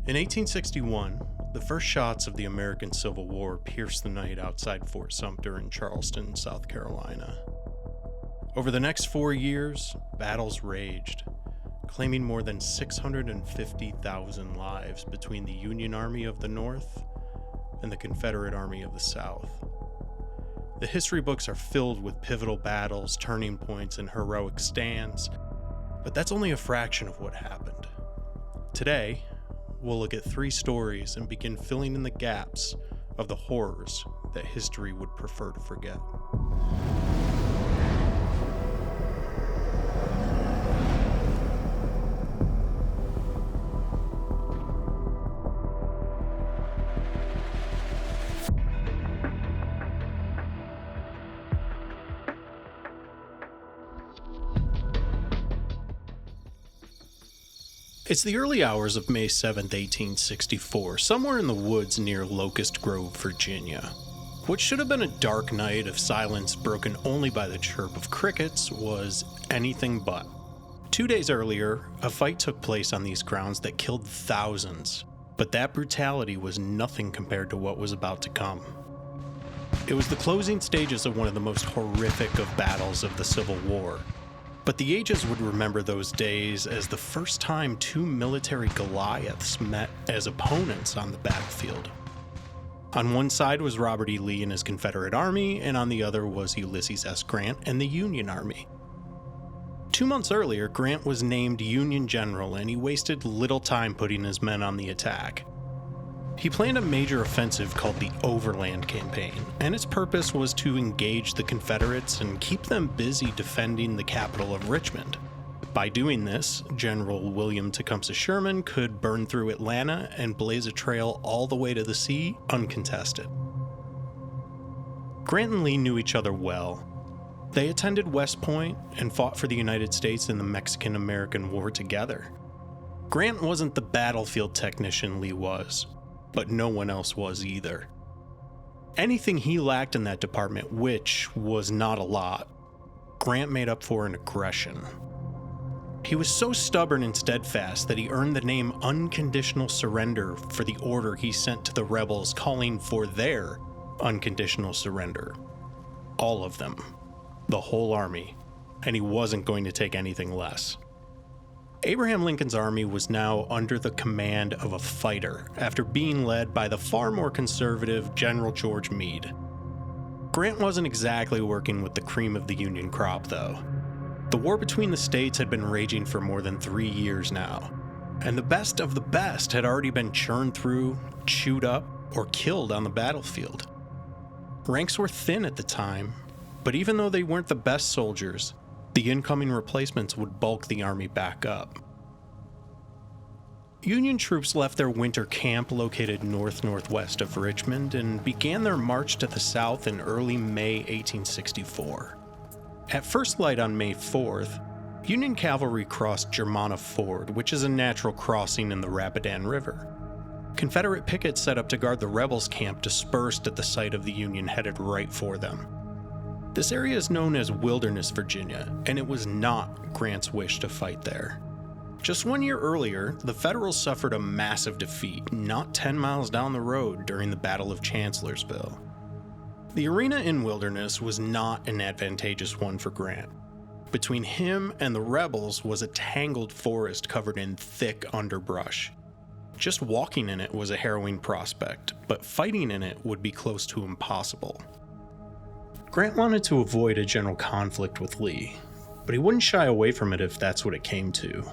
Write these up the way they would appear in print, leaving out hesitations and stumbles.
In 1861, the first shots of the American Civil War pierced the night outside Fort Sumter in Charleston, South Carolina. Over the next 4 years, battles raged, claiming more than 650,000 lives between the Union Army of the North and the Confederate Army of the South. The history books are filled with pivotal battles, turning points, and heroic stands, but that's only a fraction of what happened. Today, we'll look at 3 stories and begin filling in the gaps of the horrors that history would prefer to forget. It's the early hours of May 7, 1864, somewhere in the woods near Locust Grove, Virginia. What should have been a dark night of silence broken only by the chirp of crickets was anything but. 2 days earlier, a fight took place on these grounds that killed thousands, but that brutality was nothing compared to what was about to come. It was the closing stages of one of the most horrific of battles of the Civil War. But the ages would remember those days as the first time 2 military Goliaths met as opponents on the battlefield. On one side was Robert E. Lee and his Confederate Army, and on the other was Ulysses S. Grant and the Union Army. 2 months earlier, Grant was named Union General, and he wasted little time putting his men on the attack. He planned a major offensive called the Overland Campaign, and its purpose was to engage the Confederates and keep them busy defending the capital of Richmond. By doing this, General William Tecumseh Sherman could burn through Atlanta and blaze a trail all the way to the sea uncontested. Grant and Lee knew each other well. They attended West Point and fought for the United States in the Mexican-American War together. Grant wasn't the battlefield technician Lee was, but no one else was either. Anything he lacked in that department, which was not a lot, Grant made up for in aggression. He was so stubborn and steadfast that he earned the name Unconditional Surrender for the order he sent to the rebels calling for their unconditional surrender. All of them. The whole army. And he wasn't going to take anything less. Abraham Lincoln's army was now under the command of a fighter after being led by the far more conservative General George Meade. Grant wasn't exactly working with the cream of the Union crop, though. The war between the states had been raging for more than 3 years now, and the best of the best had already been churned through, chewed up, or killed on the battlefield. Ranks were thin at the time, but even though they weren't the best soldiers, the incoming replacements would bulk the army back up. Union troops left their winter camp located northwest of Richmond and began their march to the south in early May 1864. At first light on May 4th, Union cavalry crossed Germanna Ford, which is a natural crossing in the Rapidan River. Confederate pickets set up to guard the rebels' camp dispersed at the sight of the Union headed right for them. This area is known as Wilderness, Virginia, and it was not Grant's wish to fight there. Just 1 year earlier, the Federals suffered a massive defeat not 10 miles down the road during the Battle of Chancellorsville. The arena in Wilderness was not an advantageous one for Grant. Between him and the rebels was a tangled forest covered in thick underbrush. Just walking in it was a harrowing prospect, but fighting in it would be close to impossible. Grant wanted to avoid a general conflict with Lee, but he wouldn't shy away from it if that's what it came to.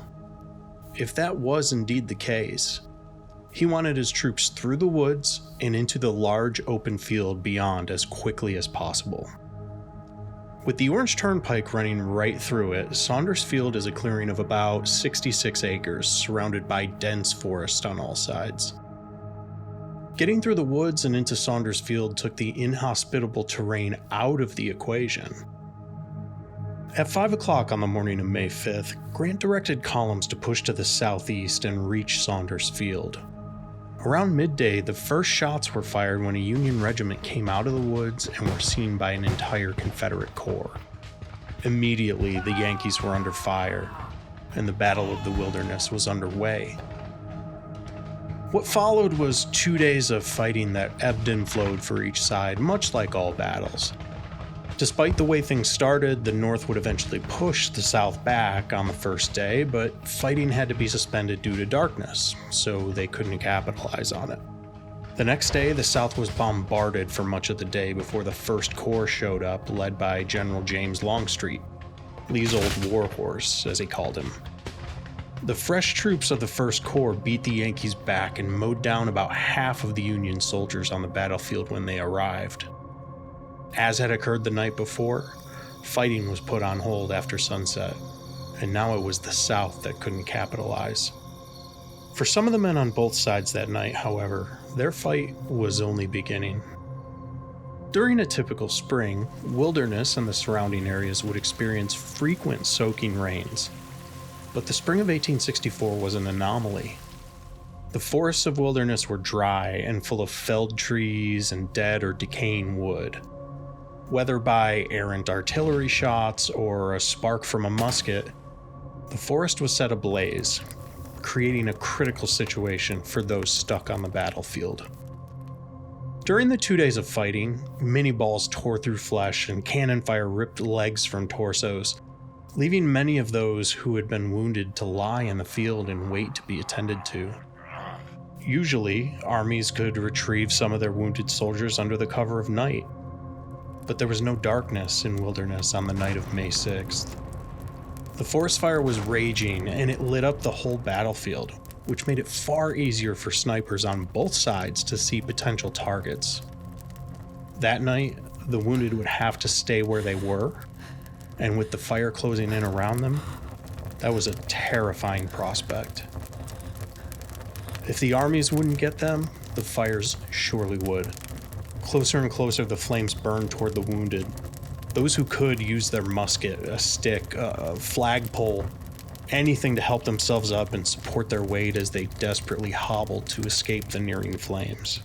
If that was indeed the case, he wanted his troops through the woods and into the large open field beyond as quickly as possible. With the Orange Turnpike running right through it, Saunders Field is a clearing of about 66 acres surrounded by dense forest on all sides. Getting through the woods and into Saunders Field took the inhospitable terrain out of the equation. At 5 o'clock on the morning of May 5th, Grant directed columns to push to the southeast and reach Saunders Field. Around midday, the first shots were fired when a Union regiment came out of the woods and were seen by an entire Confederate corps. Immediately, the Yankees were under fire, and the Battle of the Wilderness was underway. What followed was 2 days of fighting that ebbed and flowed for each side, much like all battles. Despite the way things started, the North would eventually push the South back on the first day, but fighting had to be suspended due to darkness, so they couldn't capitalize on it. The next day, the South was bombarded for much of the day before the First Corps showed up, led by General James Longstreet, Lee's old warhorse, as he called him. The fresh troops of the First Corps beat the Yankees back and mowed down about half of the Union soldiers on the battlefield when they arrived. As had occurred the night before, fighting was put on hold after sunset, and now it was the South that couldn't capitalize. For some of the men on both sides that night, however, their fight was only beginning. During a typical spring, Wilderness and the surrounding areas would experience frequent soaking rains. But the spring of 1864 was an anomaly. The forests of Wilderness were dry and full of felled trees and dead or decaying wood. Whether by errant artillery shots or a spark from a musket, the forest was set ablaze, creating a critical situation for those stuck on the battlefield. During the 2 days of fighting, mini balls tore through flesh and cannon fire ripped legs from torsos, leaving many of those who had been wounded to lie in the field and wait to be attended to. Usually, armies could retrieve some of their wounded soldiers under the cover of night, but there was no darkness in Wilderness on the night of May 6th. The forest fire was raging, and it lit up the whole battlefield, which made it far easier for snipers on both sides to see potential targets. That night, the wounded would have to stay where they were, and with the fire closing in around them, that was a terrifying prospect. If the armies wouldn't get them, the fires surely would. Closer and closer the flames burned toward the wounded. Those who could used their musket, a stick, a flagpole, anything to help themselves up and support their weight as they desperately hobbled to escape the nearing flames.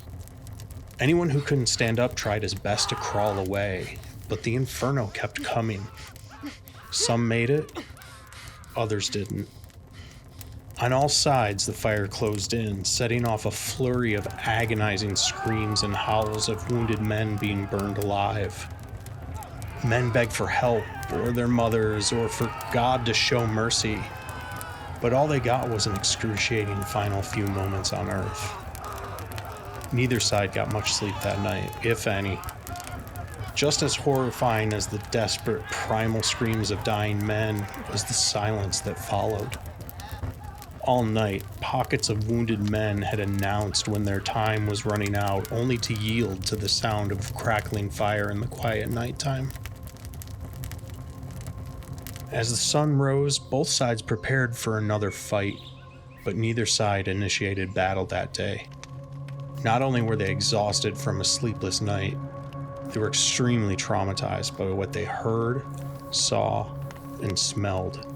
Anyone who couldn't stand up tried his best to crawl away, but the inferno kept coming. Some made it, others didn't. On all sides, the fire closed in, setting off a flurry of agonizing screams and howls of wounded men being burned alive. Men begged for help, or their mothers, or for God to show mercy, but all they got was an excruciating final few moments on Earth. Neither side got much sleep that night, if any. Just as horrifying as the desperate, primal screams of dying men was the silence that followed. All night, pockets of wounded men had announced when their time was running out, only to yield to the sound of crackling fire in the quiet nighttime. As the sun rose, both sides prepared for another fight, but neither side initiated battle that day. Not only were they exhausted from a sleepless night, they were extremely traumatized by what they heard, saw, and smelled.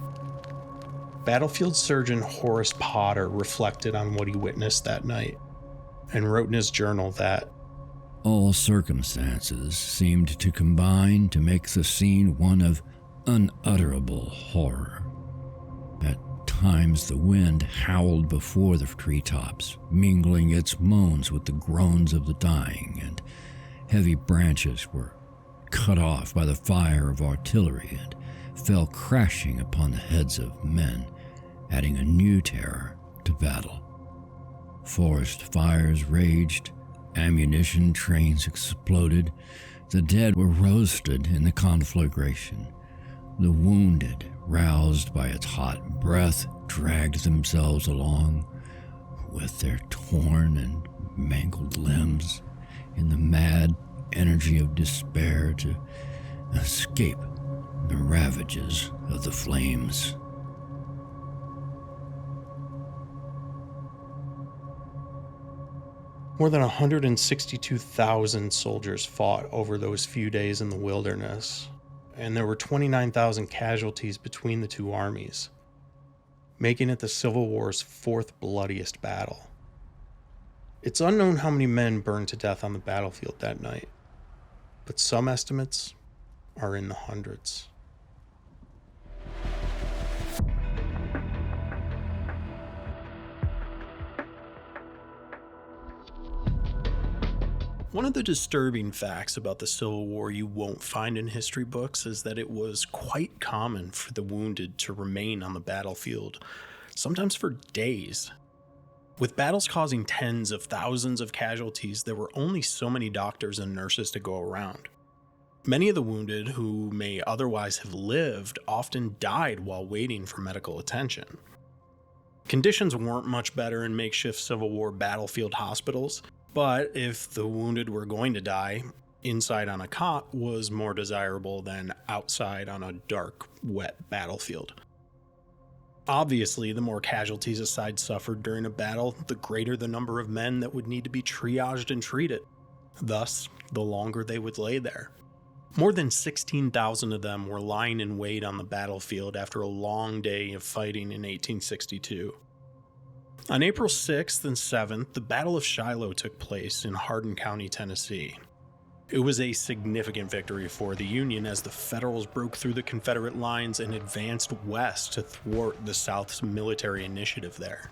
Battlefield surgeon Horace Potter reflected on what he witnessed that night and wrote in his journal that all circumstances seemed to combine to make the scene one of unutterable horror. At times the wind howled before the treetops, mingling its moans with the groans of the dying, and heavy branches were cut off by the fire of artillery and fell crashing upon the heads of men, adding a new terror to battle. Forest fires raged, ammunition trains exploded, the dead were roasted in the conflagration. The wounded, roused by its hot breath, dragged themselves along with their torn and mangled limbs in the mad energy of despair to escape the ravages of the flames. More than 162,000 soldiers fought over those few days in the wilderness, and there were 29,000 casualties between the two armies, making it the Civil War's fourth bloodiest battle. It's unknown how many men burned to death on the battlefield that night, but some estimates are in the hundreds. One of the disturbing facts about the Civil War you won't find in history books is that it was quite common for the wounded to remain on the battlefield, sometimes for days. With battles causing tens of thousands of casualties, there were only so many doctors and nurses to go around. Many of the wounded, who may otherwise have lived, often died while waiting for medical attention. Conditions weren't much better in makeshift Civil War battlefield hospitals, but if the wounded were going to die, inside on a cot was more desirable than outside on a dark, wet battlefield. Obviously, the more casualties a side suffered during a battle, the greater the number of men that would need to be triaged and treated. Thus, the longer they would lay there. More than 16,000 of them were lying in wait on the battlefield after a long day of fighting in 1862. On April 6th and 7th, the Battle of Shiloh took place in Hardin County, Tennessee. It was a significant victory for the Union as the Federals broke through the Confederate lines and advanced west to thwart the South's military initiative there.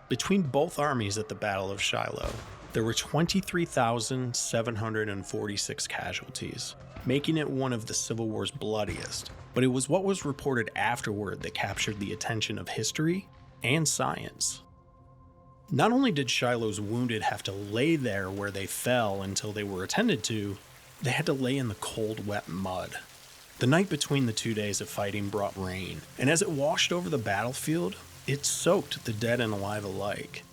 Between both armies at the Battle of Shiloh, there were 23,746 casualties, making it one of the Civil War's bloodiest, but it was what was reported afterward that captured the attention of history and science. Not only did Shiloh's wounded have to lay there where they fell until they were attended to, they had to lay in the cold, wet mud. The night between the 2 days of fighting brought rain, and as it washed over the battlefield, it soaked the dead and alive alike.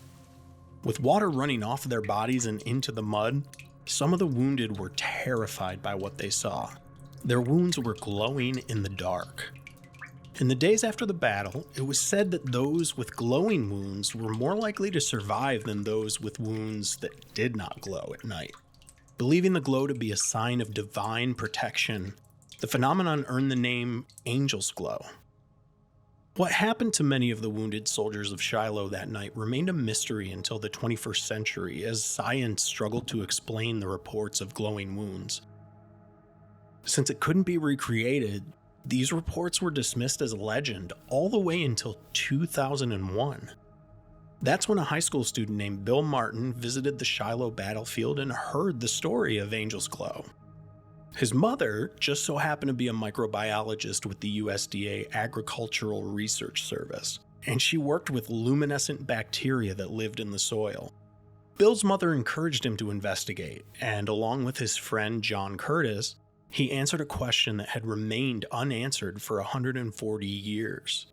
With water running off of their bodies and into the mud, some of the wounded were terrified by what they saw. Their wounds were glowing in the dark. In the days after the battle, it was said that those with glowing wounds were more likely to survive than those with wounds that did not glow at night. Believing the glow to be a sign of divine protection, the phenomenon earned the name Angel's Glow. What happened to many of the wounded soldiers of Shiloh that night remained a mystery until the 21st century, as science struggled to explain the reports of glowing wounds. Since it couldn't be recreated, these reports were dismissed as legend all the way until 2001. That's when a high school student named Bill Martin visited the Shiloh battlefield and heard the story of Angel's Glow. His mother just so happened to be a microbiologist with the USDA Agricultural Research Service, and she worked with luminescent bacteria that lived in the soil. Bill's mother encouraged him to investigate, and along with his friend John Curtis, he answered a question that had remained unanswered for 140 years.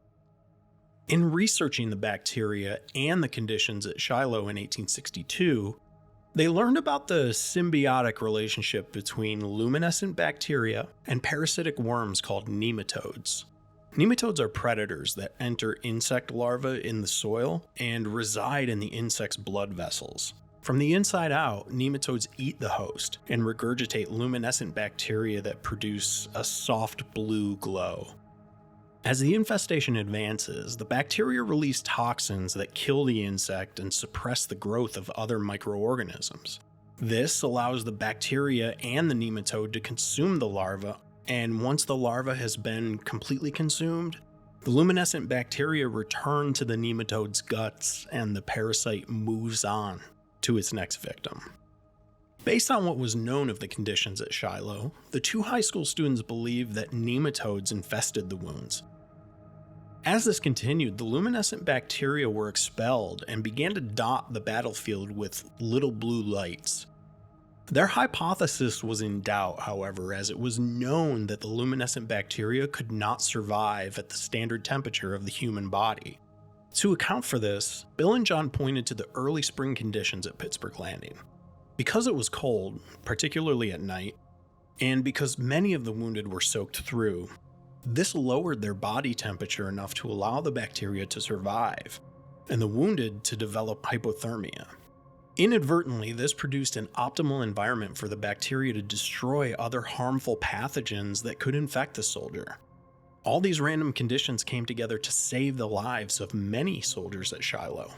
In researching the bacteria and the conditions at Shiloh in 1862, they learned about the symbiotic relationship between luminescent bacteria and parasitic worms called nematodes. Nematodes are predators that enter insect larvae in the soil and reside in the insect's blood vessels. From the inside out, nematodes eat the host and regurgitate luminescent bacteria that produce a soft blue glow. As the infestation advances, the bacteria release toxins that kill the insect and suppress the growth of other microorganisms. This allows the bacteria and the nematode to consume the larva, and once the larva has been completely consumed, the luminescent bacteria return to the nematode's guts and the parasite moves on to its next victim. Based on what was known of the conditions at Shiloh, the two high school students believed that nematodes infested the wounds. As this continued, the luminescent bacteria were expelled and began to dot the battlefield with little blue lights. Their hypothesis was in doubt, however, as it was known that the luminescent bacteria could not survive at the standard temperature of the human body. To account for this, Bill and John pointed to the early spring conditions at Pittsburgh Landing. Because it was cold, particularly at night, and because many of the wounded were soaked through, this lowered their body temperature enough to allow the bacteria to survive, and the wounded to develop hypothermia. Inadvertently, this produced an optimal environment for the bacteria to destroy other harmful pathogens that could infect the soldier. All these random conditions came together to save the lives of many soldiers at Shiloh.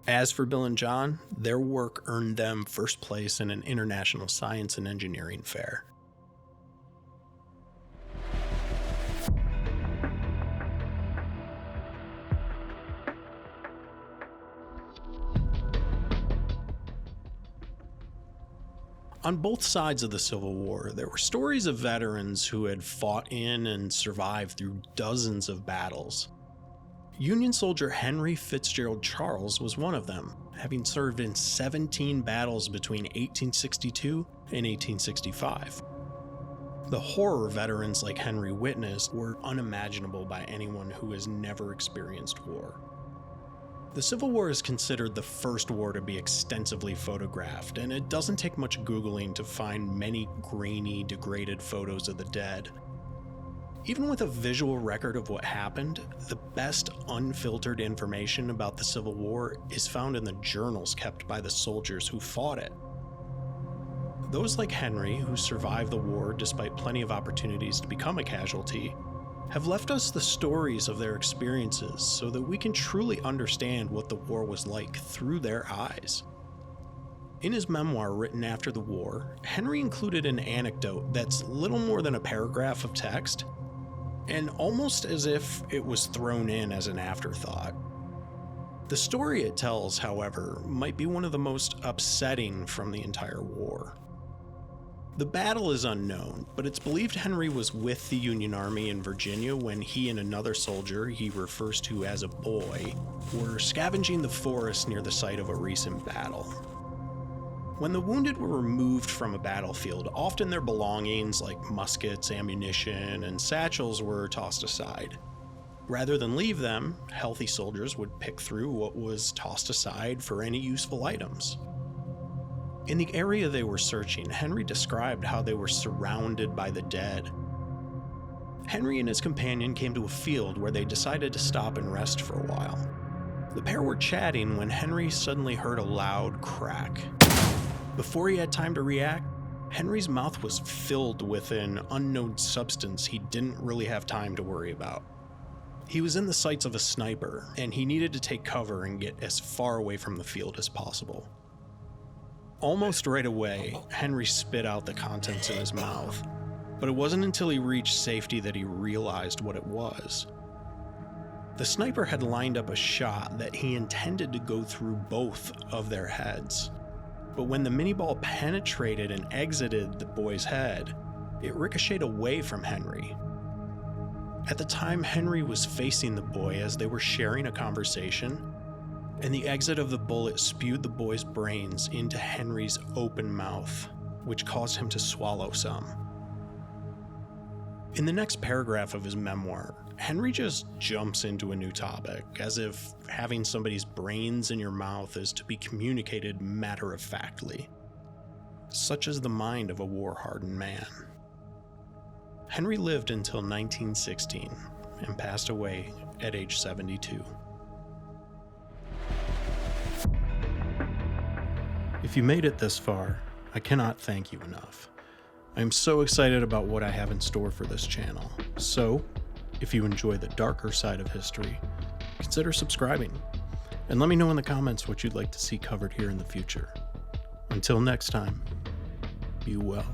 As for Bill and John, their work earned them first place in an international science and engineering fair. On both sides of the Civil War, there were stories of veterans who had fought in and survived through dozens of battles. Union soldier Henry Fitzgerald Charles was one of them, having served in 17 battles between 1862 and 1865. The horror veterans like Henry witnessed were unimaginable by anyone who has never experienced war. The Civil War is considered the first war to be extensively photographed, and it doesn't take much Googling to find many grainy, degraded photos of the dead. Even with a visual record of what happened, the best unfiltered information about the Civil War is found in the journals kept by the soldiers who fought it. Those like Henry, who survived the war despite plenty of opportunities to become a casualty, have left us the stories of their experiences so that we can truly understand what the war was like through their eyes. In his memoir written after the war, Henry included an anecdote that's little more than a paragraph of text, and almost as if it was thrown in as an afterthought. The story it tells, however, might be one of the most upsetting from the entire war. The battle is unknown, but it's believed Henry was with the Union Army in Virginia when he and another soldier he refers to as a boy were scavenging the forest near the site of a recent battle. When the wounded were removed from a battlefield, often their belongings like muskets, ammunition, and satchels were tossed aside. Rather than leave them, healthy soldiers would pick through what was tossed aside for any useful items. In the area they were searching, Henry described how they were surrounded by the dead. Henry and his companion came to a field where they decided to stop and rest for a while. The pair were chatting when Henry suddenly heard a loud crack. Before he had time to react, Henry's mouth was filled with an unknown substance he didn't really have time to worry about. He was in the sights of a sniper, and he needed to take cover and get as far away from the field as possible. Almost right away, Henry spit out the contents in his mouth, but it wasn't until he reached safety that he realized what it was. The sniper had lined up a shot that he intended to go through both of their heads. But when the mini-ball penetrated and exited the boy's head, it ricocheted away from Henry. At the time, Henry was facing the boy as they were sharing a conversation, and the exit of the bullet spewed the boy's brains into Henry's open mouth, which caused him to swallow some. In the next paragraph of his memoir, Henry just jumps into a new topic, as if having somebody's brains in your mouth is to be communicated matter-of-factly. Such is the mind of a war-hardened man. Henry lived until 1916 and passed away at age 72. If you made it this far, I cannot thank you enough. I am so excited about what I have in store for this channel. So, if you enjoy the darker side of history, consider subscribing, and let me know in the comments what you'd like to see covered here in the future. Until next time, be well.